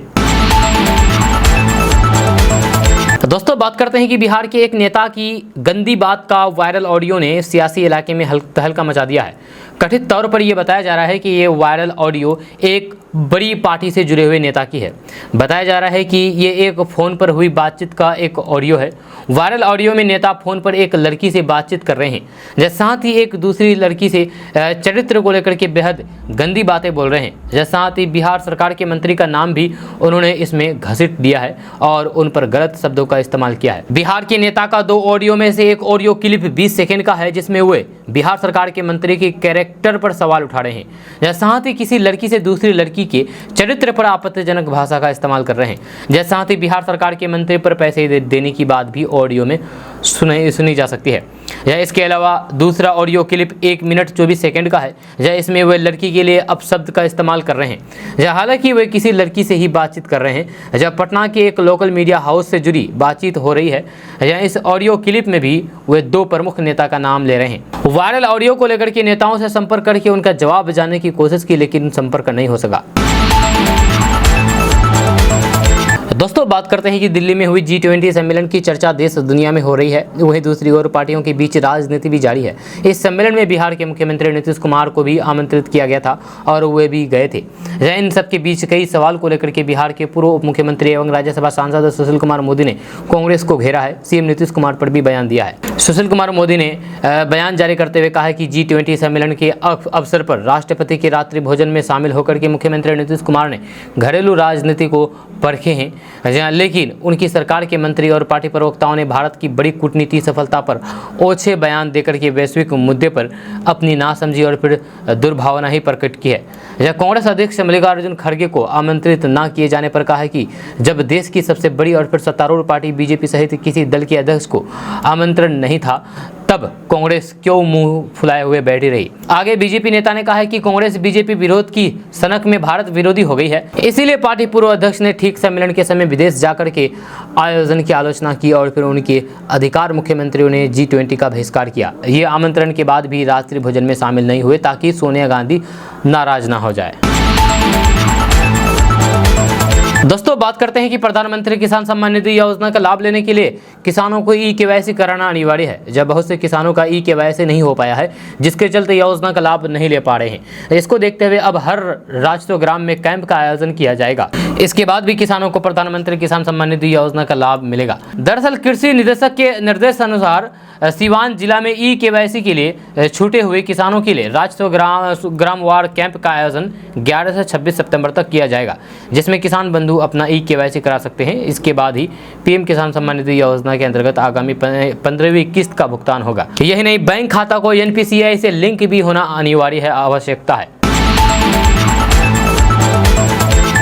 A: दोस्तों बात करते हैं कि बिहार के एक नेता की गंदी बात का वायरल ऑडियो ने सियासी इलाके में तहलका मचा दिया है। कथित तौर पर यह बताया जा रहा है कि ये वायरल ऑडियो एक बड़ी पार्टी से जुड़े हुए नेता की है। बताया जा रहा है कि ये एक फ़ोन पर हुई बातचीत का एक ऑडियो है। वायरल ऑडियो में नेता फ़ोन पर एक लड़की से बातचीत कर रहे हैं, जैसे साथ ही एक दूसरी लड़की से चरित्र को लेकर के बेहद गंदी बातें बोल रहे हैं। जैसे साथ ही बिहार सरकार के मंत्री का नाम भी उन्होंने इसमें घसीट दिया है और उन पर गलत शब्दों का इस्तेमाल किया है। बिहार के नेता का 2 ऑडियो में से एक ऑडियो क्लिप 20 सेकंड का है, जिसमें वे बिहार सरकार के मंत्री के कैरेक्टर पर सवाल उठा रहे हैं, जैसे साथ ही किसी लड़की से दूसरी लड़की के चरित्र पर आपत्तिजनक भाषा का इस्तेमाल कर रहे हैं। जैसे साथ ही बिहार सरकार के मंत्री पर पैसे देने की बात भी ऑडियो में सुनी जा सकती है। या इसके अलावा दूसरा ऑडियो क्लिप 1 मिनट 24 सेकंड का है, या इसमें वे लड़की के लिए अपशब्द का इस्तेमाल कर रहे हैं, या हालांकि वे किसी लड़की से ही बातचीत कर रहे हैं। जब पटना के एक लोकल मीडिया हाउस से जुड़ी बातचीत हो रही है, या इस ऑडियो क्लिप में भी वे 2 प्रमुख नेता का नाम ले रहे हैं। वायरल ऑडियो को लेकर के नेताओं से संपर्क करके उनका जवाब जानने की कोशिश की, लेकिन संपर्क नहीं हो सका। दोस्तों बात करते हैं कि दिल्ली में हुई G20 सम्मेलन की चर्चा देश दुनिया में हो रही है, वहीं दूसरी ओर पार्टियों के बीच राजनीति भी जारी है। इस सम्मेलन में बिहार के मुख्यमंत्री नीतीश कुमार को भी आमंत्रित किया गया था और वे भी गए थे। इन सबके बीच कई सवाल को लेकर के बिहार के पूर्व उप मुख्यमंत्री एवं राज्यसभा सांसद सुशील कुमार मोदी ने कांग्रेस को घेरा है। सीएम नीतीश कुमार पर भी बयान दिया है। सुशील कुमार मोदी ने बयान जारी करते हुए कहा है कि G20 सम्मेलन के अवसर पर राष्ट्रपति के रात्रि भोजन में शामिल होकर के मुख्यमंत्री नीतीश कुमार ने घरेलू राजनीति को परखे हैं, लेकिन उनकी सरकार के मंत्री और पार्टी प्रवक्ताओं ने भारत की बड़ी कूटनीति सफलता पर ओछे बयान देकर के वैश्विक मुद्दे पर अपनी नासमझी और फिर दुर्भावना ही प्रकट की है। कांग्रेस अध्यक्ष मल्लिकार्जुन खड़गे को आमंत्रित न किए जाने पर कहा है कि जब देश की सबसे बड़ी और फिर सत्तारूढ़ पार्टी बीजेपी सहित किसी दल के अध्यक्ष को आमंत्रण नहीं था, तब कांग्रेस क्यों मुंह फुलाए हुए बैठी रही। आगे बीजेपी नेता ने कहा है कि कांग्रेस बीजेपी विरोध की सनक में भारत विरोधी हो गई है, इसीलिए पार्टी पूर्व अध्यक्ष ने ठीक सम्मेलन के समय विदेश जाकर के आयोजन की आलोचना की और फिर उनके अधिकार मुख्यमंत्रियों ने G20 का बहिष्कार किया। ये आमंत्रण के बाद भी रात्रि भोजन में शामिल नहीं हुए ताकि सोनिया गांधी नाराज ना हो जाए। दोस्तों बात करते हैं कि प्रधानमंत्री किसान सम्मान निधि योजना का लाभ लेने के लिए किसानों को ई-KYC कराना अनिवार्य है। जब बहुत से किसानों का ई-KYC नहीं हो पाया है, जिसके चलते योजना का लाभ नहीं ले पा रहे हैं। इसको देखते हुए अब हर राज्य ग्राम में कैंप का आयोजन किया जाएगा। इसके बाद भी किसानों को प्रधानमंत्री किसान सम्मान निधि योजना का लाभ मिलेगा। दरअसल कृषि निदेशक के निर्देश अनुसार सीवान जिला में ई-KYC के लिए छूटे हुए किसानों के लिए राज्य ग्राम वार कैंप का आयोजन 11 से 26 सितंबर तक किया जाएगा, जिसमें किसान बंधु अपना ई-KYC करा सकते हैं। इसके बाद ही पीएम किसान सम्मान निधि योजना के अंतर्गत आगामी 15वीं किस्त का भुगतान होगा। यही नहीं, बैंक खाता को NPCI से लिंक भी होना अनिवार्य है, आवश्यकता है।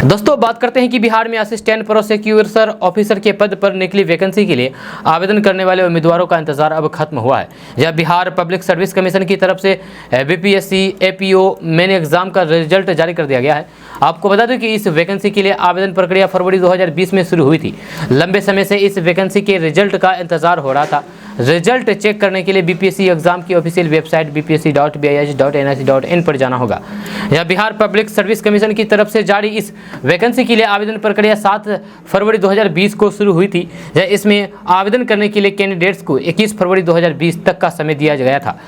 A: दोस्तों बात करते हैं कि बिहार में असिस्टेंट प्रोसिक्यूटर ऑफिसर के पद पर निकली वैकेंसी के लिए आवेदन करने वाले उम्मीदवारों का इंतजार अब खत्म हुआ है। यह बिहार पब्लिक सर्विस कमीशन की तरफ से BPSC APO मेन एग्जाम का रिजल्ट जारी कर दिया गया है। आपको बता दें कि इस वैकेंसी के लिए आवेदन प्रक्रिया फरवरी 2020 में शुरू हुई थी। लंबे समय से इस वैकेंसी के रिजल्ट का इंतजार हो रहा था। रिजल्ट चेक करने के लिए बीपीएससी एग्जाम की ऑफिशियल वेबसाइट bpsc.bih.nic.in पर जाना होगा। यह बिहार पब्लिक सर्विस कमीशन की तरफ से जारी इस वैकेंसी के लिए आवेदन प्रक्रिया 7 फरवरी 2020 को शुरू हुई थी। इसमें आवेदन करने के लिए कैंडिडेट्स को 21 फरवरी 2020 तक का समय दिया गया था।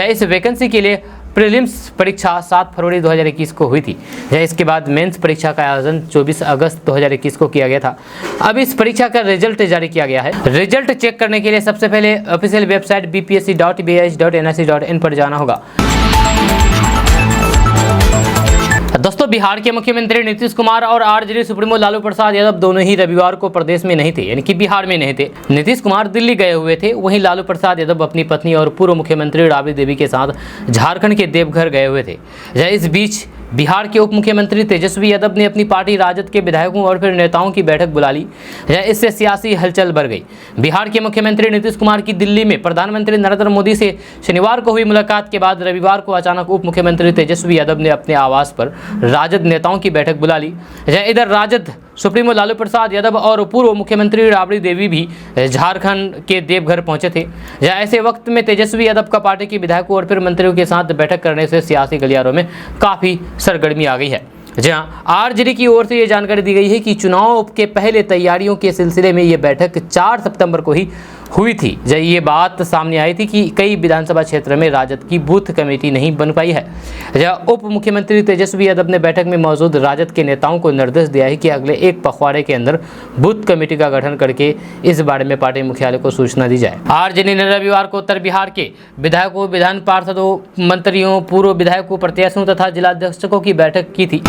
A: इस वैकेंसी के लिए प्रीलिम्स परीक्षा 7 फरवरी 2021 को हुई थी। इसके बाद मेंस परीक्षा का आयोजन 24 अगस्त 2021 को किया गया था। अब इस परीक्षा का रिजल्ट जारी किया गया है। रिजल्ट चेक करने के लिए सबसे पहले ऑफिशियल वेबसाइट bpsc.bih.nic.in पर जाना होगा। दोस्तों, बिहार के मुख्यमंत्री नीतीश कुमार और आरजेडी सुप्रीमो लालू प्रसाद यादव दोनों ही रविवार को प्रदेश में नहीं थे, यानी कि बिहार में नहीं थे। नीतीश कुमार दिल्ली गए हुए थे, वहीं लालू प्रसाद यादव अपनी पत्नी और पूर्व मुख्यमंत्री राबड़ी देवी के साथ झारखंड के देवघर गए हुए थे। इस बीच बिहार के उप मुख्यमंत्री तेजस्वी यादव ने अपनी पार्टी राजद के विधायकों और फिर नेताओं की बैठक बुला ली। इससे सियासी हलचल बढ़ गई। बिहार के मुख्यमंत्री नीतीश कुमार की दिल्ली में प्रधानमंत्री नरेंद्र मोदी से शनिवार को हुई मुलाकात के बाद रविवार को अचानक उप मुख्यमंत्री तेजस्वी यादव ने अपने आवास पर राजद नेताओं की बैठक बुला ली। इधर राजद सुप्रीमो लालू प्रसाद यादव और पूर्व मुख्यमंत्री राबड़ी देवी भी झारखंड के देवघर पहुंचे थे। ऐसे वक्त में तेजस्वी यादव का पार्टी के विधायकों और फिर मंत्रियों के साथ बैठक करने से सियासी गलियारों में काफ़ी सरगर्मी आ गई है। जहां आरजेडी की ओर से ये जानकारी दी गई है कि चुनाव के पहले तैयारियों के सिलसिले में ये बैठक 4 सितंबर को ही हुई थी। जब ये बात सामने आई थी कि कई विधानसभा क्षेत्र में राजद की बूथ कमेटी नहीं बन पाई है। जब उप मुख्यमंत्री तेजस्वी यादव ने बैठक में मौजूद राजद के नेताओं को निर्देश दिया है कि अगले एक पखवाड़े के अंदर बूथ कमेटी का गठन करके इस बारे में पार्टी मुख्यालय को सूचना दी जाए। आरजेडी ने रविवार को उत्तर बिहार के विधायकों, विधान पार्षदों, मंत्रियों, पूर्व विधायकों, प्रत्याशियों तथा जिलाध्यक्षों की बैठक की थी।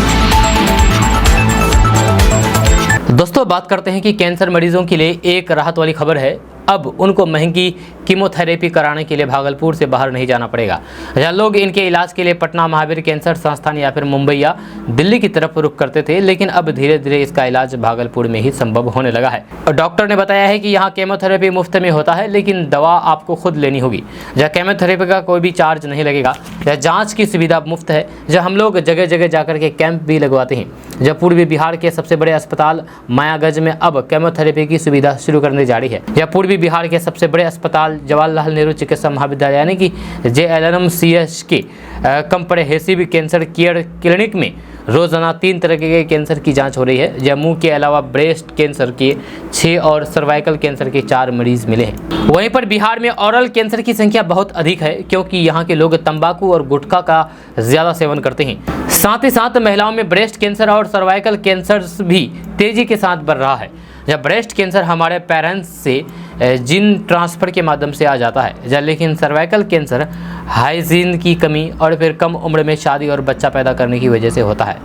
A: दोस्तों, बात करते हैं कि कैंसर मरीजों के लिए एक राहत वाली खबर है। अब उनको महंगी कीमोथेरेपी कराने के लिए भागलपुर से बाहर नहीं जाना पड़ेगा। जहाँ लोग इनके इलाज के लिए पटना महावीर कैंसर संस्थान या फिर मुंबई या दिल्ली की तरफ रुख करते थे, लेकिन अब धीरे धीरे इसका इलाज भागलपुर में ही संभव होने लगा है। और डॉक्टर ने बताया है कि यहाँ केमोथेरेपी मुफ्त में होता है, लेकिन दवा आपको खुद लेनी होगी। जहाँ केमोथेरेपी का कोई भी चार्ज नहीं लगेगा। जहाँ जाँच की सुविधा मुफ्त है। जहाँ हम लोग जगह जगह जाकर के कैंप भी लगवाते हैं। जब पूर्वी बिहार के सबसे बड़े अस्पताल मायागंज में अब केमोथेरेपी की सुविधा शुरू करने जा रही है। यह पूर्वी बिहार के सबसे बड़े अस्पताल जवाहरलाल नेहरू चिकित्सा महाविद्यालय यानी कि JLNMCH के कंप्रहेसिव कैंसर केयर क्लिनिक में रोजाना 3 तरह के कैंसर की जांच हो रही है। यह मुंह के अलावा ब्रेस्ट कैंसर के 6 और सर्वाइकल कैंसर के 4 मरीज मिले हैं। वहीं पर बिहार में ओरल कैंसर की संख्या बहुत अधिक है, क्योंकि यहाँ के लोग तंबाकू और गुटखा का ज़्यादा सेवन करते हैं। साथ ही साथ महिलाओं में ब्रेस्ट कैंसर और सर्वाइकल कैंसर भी तेजी के साथ बढ़ रहा है। जब ब्रेस्ट कैंसर हमारे पेरेंट्स से जीन ट्रांसफ़र के माध्यम से आ जाता है, लेकिन सर्वाइकल कैंसर हाइजीन की कमी और फिर कम उम्र में शादी और बच्चा पैदा करने की वजह से होता है।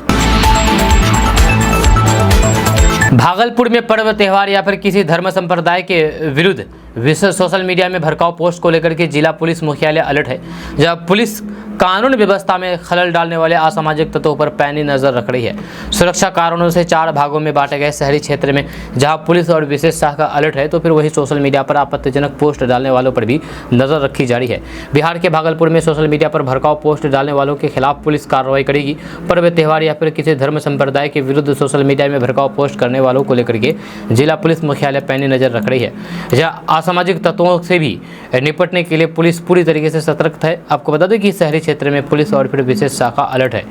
A: भागलपुर में पर्व त्यौहार या फिर किसी धर्म संप्रदाय के विरुद्ध विशेष सोशल मीडिया में भड़काऊ पोस्ट को लेकर के जिला पुलिस मुख्यालय अलर्ट है। जब पुलिस कानून व्यवस्था में खलल डालने वाले असामाजिक तत्वों पर पैनी नजर रख रही है। सुरक्षा कारणों से 4 भागों में बांटे गए शहरी क्षेत्र में जहां पुलिस और विशेष शाखा अलर्ट है, तो फिर वही सोशल मीडिया पर आपत्तिजनक पोस्ट डालने वालों पर भी नजर रखी जा रही है। बिहार के भागलपुर में सोशल मीडिया पर भड़काऊ पोस्ट डालने वालों के खिलाफ पुलिस कार्रवाई करेगी। पर्व त्यौहार या फिर किसी धर्म संप्रदाय के विरुद्ध सोशल मीडिया में भड़काऊ पोस्ट करने वालों को लेकर के जिला पुलिस मुख्यालय पैनी नजर रख रही है। जहाँ असामाजिक तत्वों से भी निपटने के लिए पुलिस पूरी तरीके से सतर्क है। आपको बता दें कि शहरी क्षेत्र में पुलिस और फिर विशेष शाखा अलर्ट है।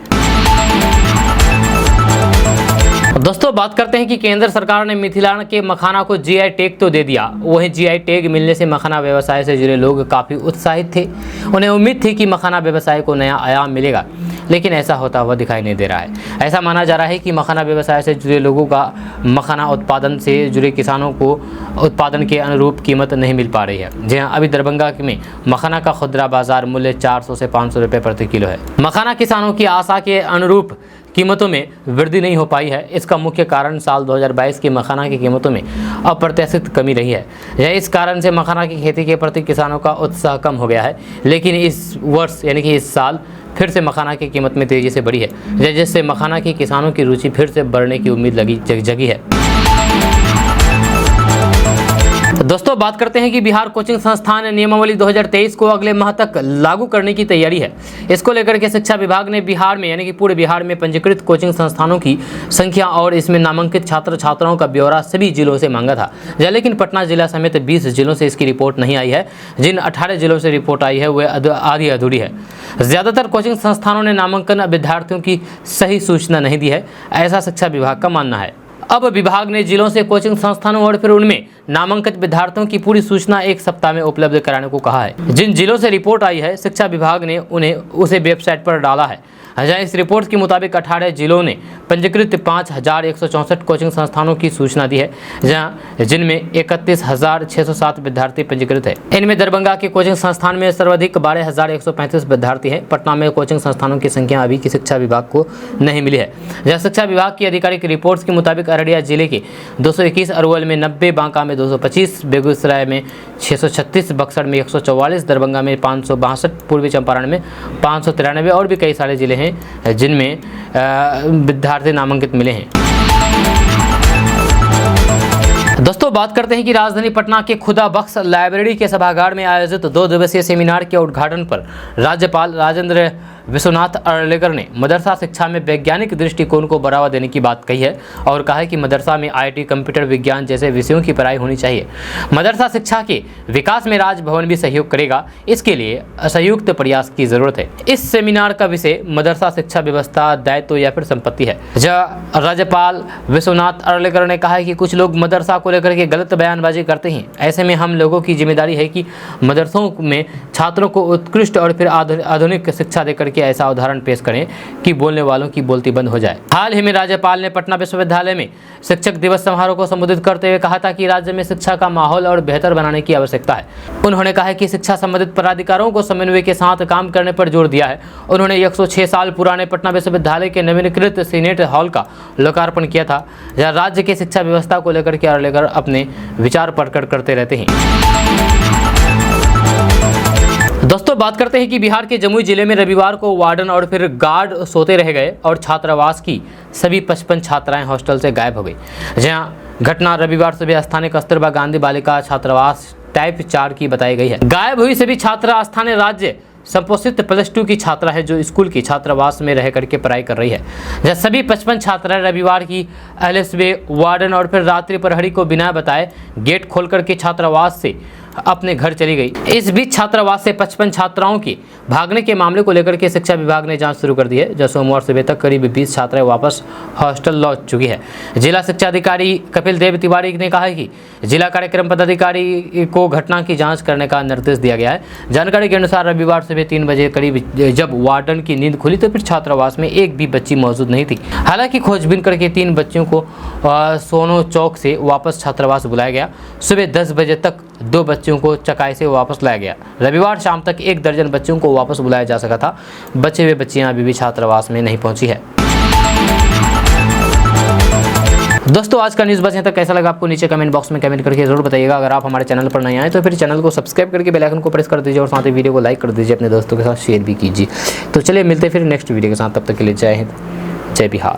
A: दोस्तों, बात करते हैं कि केंद्र सरकार ने मिथिला के मखाना को GI टैग तो दे दिया। वहीं GI टैग मिलने से मखाना व्यवसाय से जुड़े लोग काफ़ी उत्साहित थे। उन्हें उम्मीद थी कि मखाना व्यवसाय को नया आयाम मिलेगा, लेकिन ऐसा होता हुआ दिखाई नहीं दे रहा है। ऐसा माना जा रहा है कि मखाना व्यवसाय से जुड़े लोगों का मखाना उत्पादन से जुड़े किसानों को उत्पादन के अनुरूप कीमत नहीं मिल पा रही है। जी हाँ, अभी दरभंगा में मखाना का खुदरा बाजार मूल्य 400 से 500 रुपये प्रति किलो है। मखाना किसानों की आशा के अनुरूप कीमतों में वृद्धि नहीं हो पाई है। इसका मुख्य कारण साल 2022 की मखाना की कीमतों में अप्रत्याशित कमी रही है। इस कारण से मखाना की खेती के प्रति किसानों का उत्साह कम हो गया है। लेकिन इस वर्ष यानी कि इस साल फिर से मखाना की कीमत में तेज़ी से बढ़ी है, जिससे मखाना की किसानों की रुचि फिर से बढ़ने की उम्मीद जगी है। दोस्तों बात करते हैं कि बिहार कोचिंग संस्थान नियमावली 2023 को अगले माह तक लागू करने की तैयारी है। इसको लेकर के शिक्षा विभाग ने बिहार में यानी कि पूरे बिहार में पंजीकृत कोचिंग संस्थानों की संख्या और इसमें नामांकित छात्र छात्राओं का ब्यौरा सभी जिलों से मांगा था, लेकिन पटना जिला समेत 20 जिलों से इसकी रिपोर्ट नहीं आई है। जिन 18 जिलों से रिपोर्ट आई है वह आधी अधूरी है। ज़्यादातर कोचिंग संस्थानों ने नामांकन विद्यार्थियों की सही सूचना नहीं दी है, ऐसा शिक्षा विभाग का मानना है। अब विभाग ने जिलों से कोचिंग संस्थानों और फिर उनमें नामांकित विद्यार्थियों की पूरी सूचना 1 सप्ताह में उपलब्ध कराने को कहा है। जिन जिलों से रिपोर्ट आई है शिक्षा विभाग ने उन्हें उसे वेबसाइट पर डाला है, जहां इस रिपोर्ट के मुताबिक 18 जिलों ने पंजीकृत 5164 कोचिंग संस्थानों की सूचना दी है, जिनमें 31,607 विद्यार्थी पंजीकृत है। इनमें दरभंगा के कोचिंग संस्थान में सर्वाधिक 12,135 विद्यार्थी हैं। पटना में कोचिंग संस्थानों की संख्या अभी की शिक्षा विभाग को नहीं मिली है। जहां शिक्षा विभाग की आधिकारिक रिपोर्ट के मुताबिक अररिया जिले के 221, अरवल में 90, बांका में 225, बेगूसराय में 636, बक्सर में 144, दरभंगा में 562, पूर्वी चंपारण में 593 और भी कई सारे जिले हैं जिनमें विद्यार्थी नामांकित मिले हैं। दोस्तों बात करते हैं कि राजधानी पटना के खुदा बख्श लाइब्रेरी के सभागार में आयोजित 2 दिवसीय सेमिनार के उद्घाटन पर राज्यपाल राजेंद्र विश्वनाथ अर्लेकर ने मदरसा शिक्षा में वैज्ञानिक दृष्टिकोण को बढ़ावा देने की बात कही है और कहा है कि मदरसा में IT, कंप्यूटर विज्ञान जैसे विषयों की पढ़ाई होनी चाहिए। मदरसा शिक्षा के विकास में राजभवन भी सहयोग करेगा, इसके लिए संयुक्त प्रयास की जरूरत है। इस सेमिनार का विषय मदरसा शिक्षा व्यवस्था, दायित्व या फिर संपत्ति है। राज्यपाल विश्वनाथ अर्लेकर ने कहा है कि कुछ लोग मदरसा को लेकर के गलत बयानबाजी करते हैं। ऐसे में हम लोगों की जिम्मेदारी है कि मदरसों में छात्रों को उत्कृष्ट और फिर आधुनिक शिक्षा देकर कि ऐसा उदाहरण पेश करें कि बोलने वालों की बोलती बंद हो जाए। हाल ही में राज्यपाल ने पटना विश्वविद्यालय में शिक्षक दिवस समारोह को संबोधित करते हुए कहा था कि राज्य में शिक्षा का माहौल और बेहतर बनाने की आवश्यकता है। उन्होंने कहा कि शिक्षा संबंधित पदाधिकारियों को समन्वय के साथ काम करने पर जोर दिया है। उन्होंने 106 साल पुराने पटना विश्वविद्यालय के नवीनीकृत सीनेट हॉल का लोकार्पण किया था, जहाँ राज्य की शिक्षा व्यवस्था को लेकर के अर्लेकर अपने विचार प्रकट करते रहते हैं। दोस्तों बात करते हैं कि बिहार के जमुई जिले में रविवार को वार्डन और फिर गार्ड सोते रह गए और छात्रावास की सभी 55 छात्राएं हॉस्टल से गायब हो गई। जहां घटना रविवार सुबह स्थानीय कस्तूरबा गांधी बालिका छात्रावास टाइप 4 की बताई गई है। गायब हुई सभी छात्रा स्थानीय राज्य संपोषित +2 की छात्रा है जो स्कूल की छात्रावास में रह करके पढ़ाई कर रही है। जहाँ सभी 55 छात्राएं रविवार की एलएसबे वार्डन और फिर रात्रि प्रहरी को बिना बताए गेट खोल करके छात्रावास से अपने घर चली गई। इस बीच छात्रावास से 55 छात्राओं की भागने के मामले को लेकर के शिक्षा विभाग ने जांच शुरू कर दी है। जब सोमवार सुबह तक करीब 20 छात्राएं वापस हॉस्टल लौट चुकी है। जिला शिक्षा अधिकारी कपिल देव तिवारी ने कहा है कि जिला कार्यक्रम पदाधिकारी को घटना की जांच करने का निर्देश दिया गया है। जानकारी के अनुसार रविवार सुबह 3 बजे करीब जब वार्डन की नींद खुली तो फिर छात्रावास में एक भी बच्ची मौजूद नहीं थी। हालांकि खोजबीन करके 3 बच्चियों को सोनो चौक से वापस छात्रावास बुलाया गया। सुबह 10 बजे तक 2 बच्चों को चकाई से वापस लाया गया। रविवार शाम तक 1 दर्जन बच्चों को वापस बुलाया जा सका था। बचे हुए बच्चियां अभी भी छात्रावास में नहीं पहुंची है। दोस्तों आज का न्यूज़ बस यहाँ तक। कैसा लगा आपको नीचे कमेंट बॉक्स में कमेंट करके जरूर बताइएगा। अगर आप हमारे चैनल पर नए आए तो फिर चैनल को सब्सक्राइब करके बेल आइकन को प्रेस कर दीजिए और साथ ही वीडियो को लाइक कर दीजिए, अपने दोस्तों के साथ शेयर भी कीजिए। तो चलिए मिलते फिर नेक्स्ट वीडियो के साथ, तब तक के लिए जय हिंद, जय बिहार।